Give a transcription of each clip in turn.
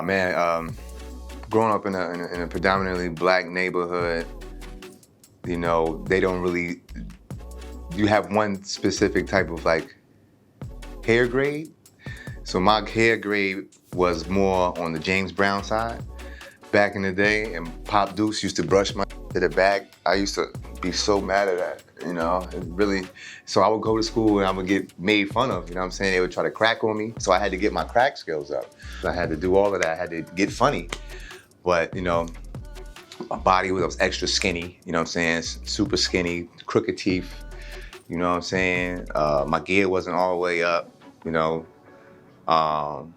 Man, growing up in a predominantly black neighborhood, you know, they don't really, you have one specific type of like hair grade. So my hair grade was more on the James Brown side back in the day, and Pop Deuce used to brush my to the back. I used to be so mad at that, you know, it really. So I would go to school and I would get made fun of, you know what I'm saying? They would try to crack on me, so I had to get my crack skills up. I had to do all of that, I had to get funny. But, you know, my body was extra skinny, you know what I'm saying? Super skinny, crooked teeth, you know what I'm saying? My gear wasn't all the way up, you know. So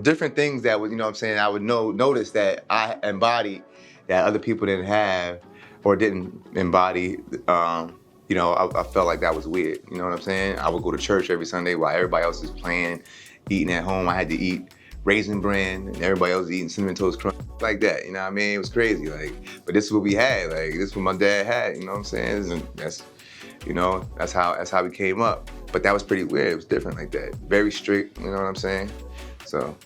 different things that would, you know what I'm saying, I would notice that I embodied that other people didn't have or didn't embody. I felt like that was weird, you know what I'm saying? I would go to church every Sunday while everybody else is playing, eating at home. I had to eat Raisin Bran and everybody else was eating Cinnamon Toast Crunch, like that, you know what I mean? It was crazy, like, but this is what we had, like, this is what my dad had, you know what I'm saying? And that's, you know, that's how we came up. But that was pretty weird, it was different like that. Very strict, you know what I'm saying? So,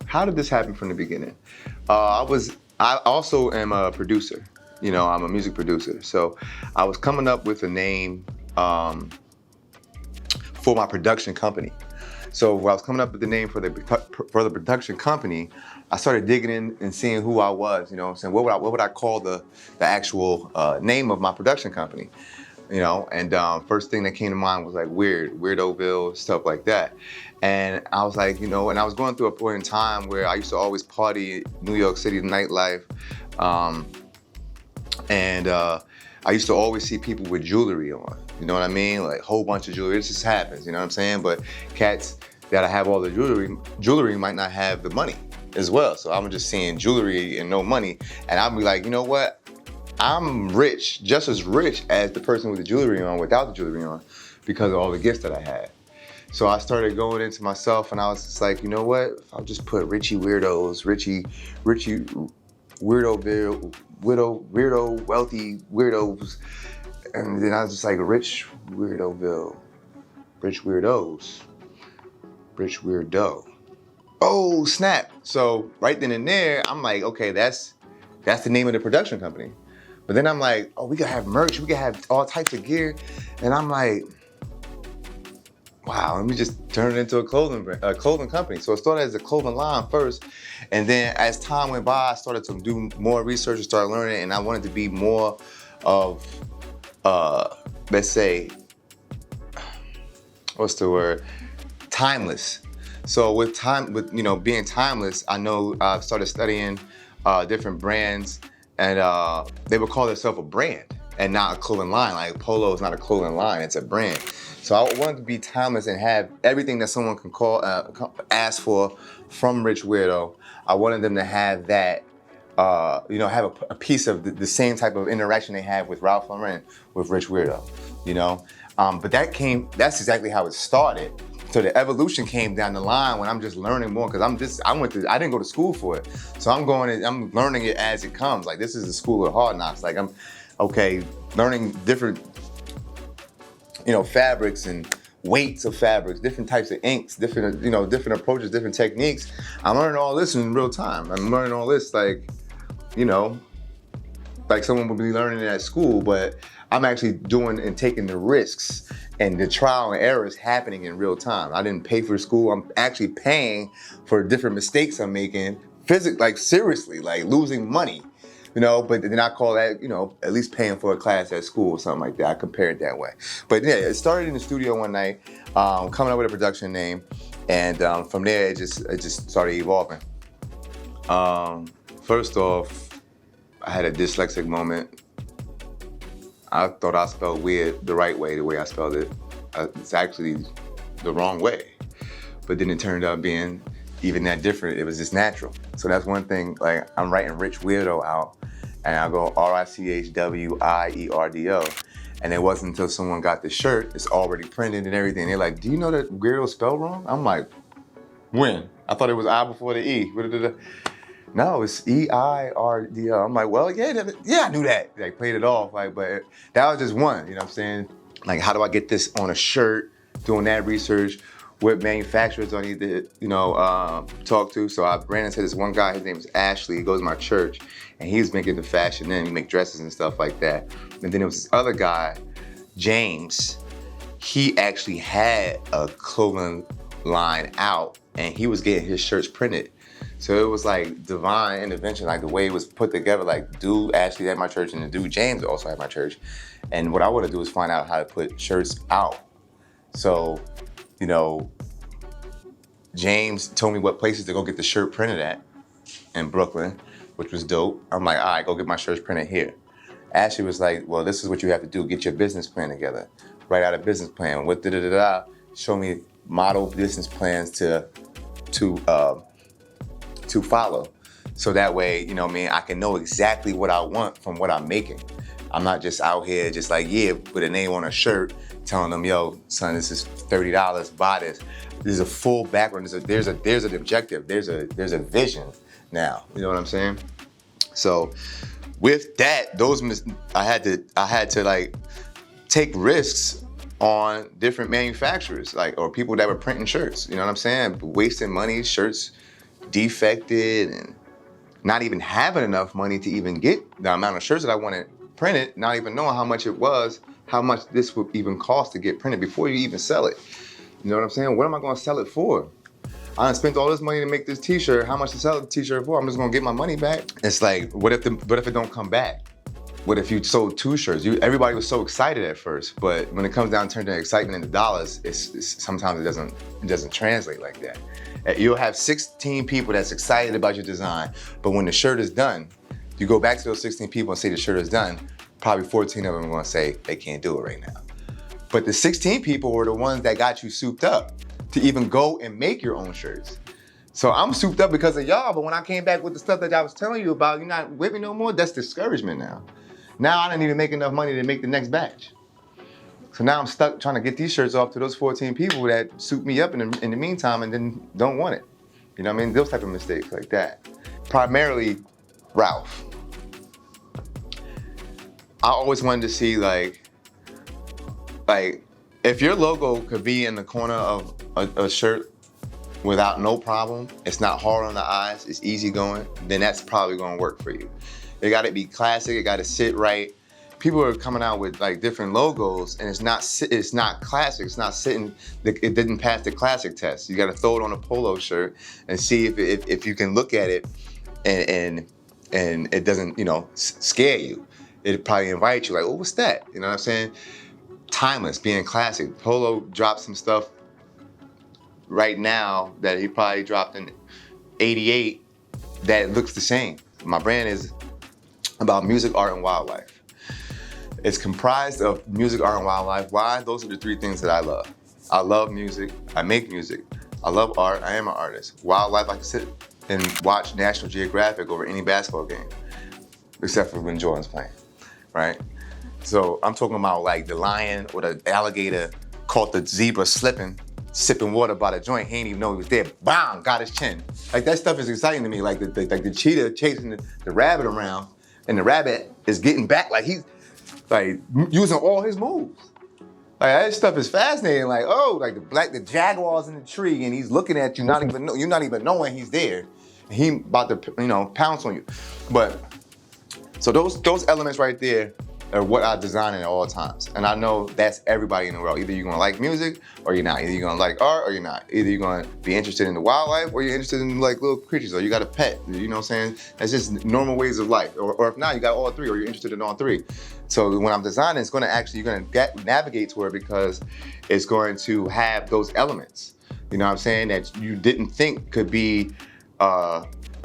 how did this happen from the beginning? I also am a producer. You know, I'm a music producer. So I was coming up with a name for my production company. So while I was coming up with the name for the production company, I started digging in and seeing who I was. You know what I'm saying? What would I call the actual name of my production company? You know, and first thing that came to mind was like Weirdoville, stuff like that. And I was like, you know, and I was going through a point in time where I used to always party New York City nightlife. I used to always see people with jewelry on, you know what I mean? Like a whole bunch of jewelry, it just happens, you know what I'm saying? But cats that have all the jewelry might not have the money as well. So I'm just seeing jewelry and no money. And I'll be like, you know what? I'm rich, just as rich as the person with the jewelry on without the jewelry on because of all the gifts that I had. So I started going into myself and I was just like, you know what? I'll just put Richie Weirdos, Richie Weirdo, wealthy weirdos. And then I was just like, Rich Weirdoville, Rich Weirdos, Rich Weirdo. Oh, snap. So right then and there, I'm like, okay, that's the name of the production company. But then I'm like, oh, we could have merch, we could have all types of gear. And I'm like, wow, let me just turn it into a clothing company. So it started as a clothing line first. And then as time went by, I started to do more research and start learning. And I wanted to be more of, let's say, what's the word? Timeless. So with being timeless, I know I started studying different brands, and they would call themselves a brand and not a clothing line. Like Polo is not a clothing line, it's a brand. So I wanted to be timeless and have everything that someone can ask for from Rich Weirdo. I wanted them to have that, have a piece of the same type of interaction they have with Ralph Lauren with Rich Weirdo, you know? But that's exactly how it started. So the evolution came down the line when I'm just learning more, because I didn't go to school for it. So I'm learning it as it comes. Like, this is the school of hard knocks. Like, I'm learning different, fabrics and weights of fabrics, different types of inks, different approaches, different techniques. I'm learning all this in real time. I'm learning all this like someone would be learning it at school, but I'm actually doing and taking the risks and the trial and errors happening in real time. I didn't pay for school. I'm actually paying for different mistakes I'm making, seriously, like losing money, but then I call that, at least paying for a class at school or something like that. I compare it that way. But yeah, it started in the studio one night, coming up with a production name, and from there it just started evolving. First off, I had a dyslexic moment. I thought I spelled weird the right way, the way I spelled it. It's actually the wrong way. But then it turned out being even that different. It was just natural. So that's one thing, like I'm writing Rich Weirdo out and I go Richwierdo. And it wasn't until someone got the shirt, it's already printed and everything. They're like, do you know that Weirdo spelled wrong? I'm like, when? I thought it was I before the E. No, it's EIRDL. I'm like, well, yeah, I knew that. Like, played it off, like, but that was just one. You know what I'm saying? Like, how do I get this on a shirt? Doing that research. What manufacturers do I need to, talk to? So I ran into this one guy. His name is Ashley. He goes to my church, and he was making the fashion. Then he make dresses and stuff like that. And then there was this other guy, James. He actually had a clothing line out, and he was getting his shirts printed. So it was like divine intervention, like the way it was put together. Like, dude Ashley at my church, and the dude James also at my church. And what I want to do is find out how to put shirts out. So, James told me what places to go get the shirt printed at in Brooklyn, which was dope. I'm like, all right, go get my shirts printed here. Ashley was like, well, this is what you have to do. Get your business plan together. Write out a business plan. What show me model business plans to follow. So that way, I can know exactly what I want from what I'm making. I'm not just out here just like, with a name on a shirt, telling them, yo, son, this is $30, buy this. There's a full background. There's an objective. There's a vision now. You know what I'm saying? So with that, I had to like take risks on different manufacturers, or people that were printing shirts. You know what I'm saying? Wasting money, shirts defected, and not even having enough money to even get the amount of shirts that I wanted printed, not even knowing how much it was, how much this would even cost to get printed before you even sell it. You know what I'm saying? What am I gonna sell it for? I done spent all this money to make this t-shirt. How much to sell the t-shirt for? I'm just gonna get my money back. It's like, what if it don't come back? What if you sold 2 shirts? Everybody was so excited at first, but when it comes down to turning excitement into dollars, sometimes it doesn't translate like that. You'll have 16 people that's excited about your design, but when the shirt is done, you go back to those 16 people and say the shirt is done, probably 14 of them are gonna say they can't do it right now. But the 16 people were the ones that got you souped up to even go and make your own shirts. So I'm souped up because of y'all, but when I came back with the stuff that I was telling you about, you're not with me no more, that's discouragement now. Now I didn't even make enough money to make the next batch. So now I'm stuck trying to get these shirts off to those 14 people that soup me up in the meantime and then don't want it. You know what I mean? Those type of mistakes like that. Primarily, Ralph. I always wanted to see like if your logo could be in the corner of a shirt without no problem, it's not hard on the eyes, it's easy going, then that's probably gonna work for you. It gotta be classic, it gotta sit right. People are coming out with like different logos and it's not classic, it's not sitting, it didn't pass the classic test. You gotta throw it on a polo shirt and see if you can look at it and it doesn't, scare you. It probably invite you like, oh, what's that? You know what I'm saying? Timeless, being classic. Polo dropped some stuff right now that he probably dropped in '88 that looks the same. My brand is about music, art, and wildlife. It's comprised of music, art, and wildlife. Why? Those are the 3 things that I love. I love music, I make music. I love art, I am an artist. Wildlife, I can sit and watch National Geographic over any basketball game, except for when Jordan's playing, right? So I'm talking about like the lion or the alligator caught the zebra slipping, sipping water by the joint. He didn't even know he was there. Bam, got his chin. Like that stuff is exciting to me. Like the cheetah chasing the rabbit around, and the rabbit is getting back. Like he's like using all his moves. Like that stuff is fascinating. Like like the jaguar's in the tree, and he's looking at you. You're not even knowing he's there. And he about to pounce on you. But so those elements right there are what I design at all times. And I know that's everybody in the world. Either you're gonna like music or you're not. Either you're gonna like art or you're not. Either you're gonna be interested in the wildlife or you're interested in like little creatures or you got a pet, you know what I'm saying? That's just normal ways of life. Or if not, you got all 3 or you're interested in all 3. So when I'm designing, it's gonna you're gonna navigate to it because it's going to have those elements. You know what I'm saying? That you didn't think could be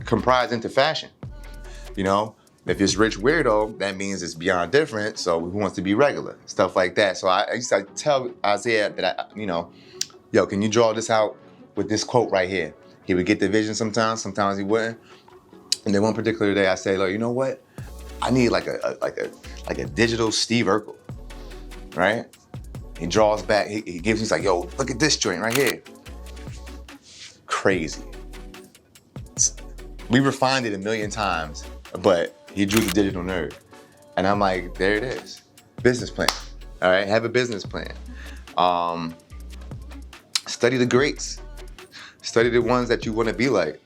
comprised into fashion, If it's rich weirdo, that means it's beyond different. So who wants to be regular? Stuff like that. So I used to tell Isaiah that yo, can you draw this out with this quote right here? He would get the vision sometimes he wouldn't. And then one particular day I say, look, you know what? I need like a digital Steve Urkel, right? He draws back, he's like, yo, look at this joint right here. Crazy. We refined it a million times, but he drew the digital nerve. And I'm like, there it is. Business plan. All right, have a business plan. Study the greats. Study the ones that you want to be like.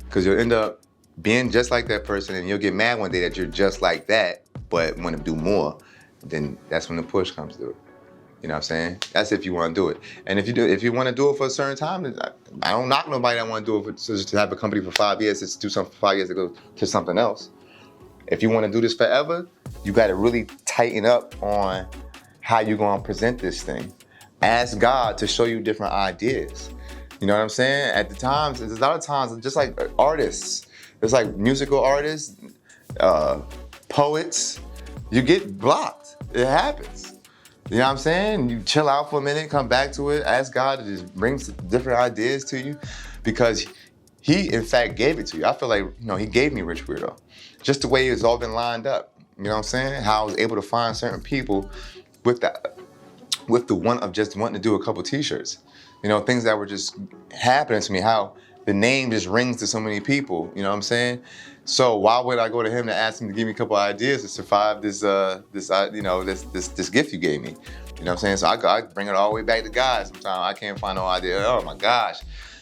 Because you'll end up being just like that person, and you'll get mad one day that you're just like that, but want to do more. Then that's when the push comes through. You know what I'm saying? That's if you want to do it. And if you want to do it for a certain time, I don't knock nobody that want to do it just to have a company for 5 years, just do something for 5 years to go to something else. If you want to do this forever, you got to really tighten up on how you're going to present this thing. Ask God to show you different ideas. You know what I'm saying? At the times, there's a lot of times, just like artists, there's like musical artists, poets, you get blocked. It happens. You know what I'm saying? You chill out for a minute, come back to it, ask God to just bring some different ideas to you, because he, in fact, gave it to you. I feel like, he gave me Rich Weirdo. Just the way it's all been lined up. You know what I'm saying? How I was able to find certain people with the one of just wanting to do a couple t-shirts. Things that were just happening to me, how the name just rings to so many people, you know what I'm saying? So why would I go to him to ask him to give me a couple ideas to survive this gift you gave me? You know what I'm saying? So I bring it all the way back to God sometimes. I can't find no idea. Oh my gosh.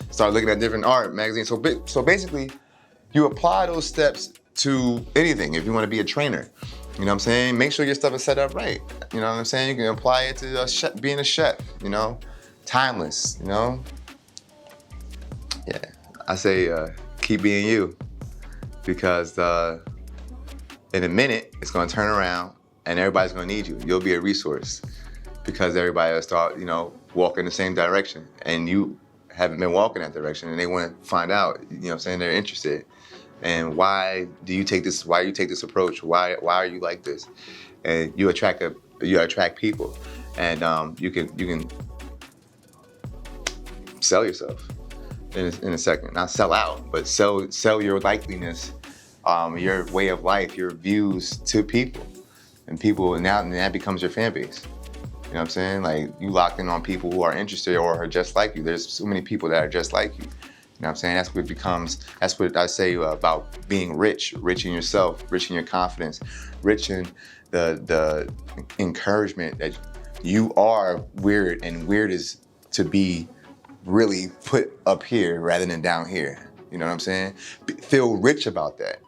Start looking at different art magazines. So basically, you apply those steps to anything. If you want to be a trainer, you know what I'm saying? Make sure your stuff is set up right. You know what I'm saying? You can apply it to being a chef, timeless, Yeah, I say keep being you, because in a minute, it's gonna turn around and everybody's gonna need you. You'll be a resource because everybody will start, walking the same direction, and you haven't been walking that direction, and they wanna find out, they're interested. And why do you take this approach? Why are you like this? And you attract people, and you can sell yourself in a second. Not sell out, but sell your likeliness, your way of life, your views to people, and that becomes your fan base. You know what I'm saying? Like, you locked in on people who are interested or are just like you. There's so many people that are just like you. You know what I'm saying? That's what I say about being rich in yourself, rich in your confidence, rich in the encouragement that you are weird, and weird is to be really put up here rather than down here. You know what I'm saying? Feel rich about that.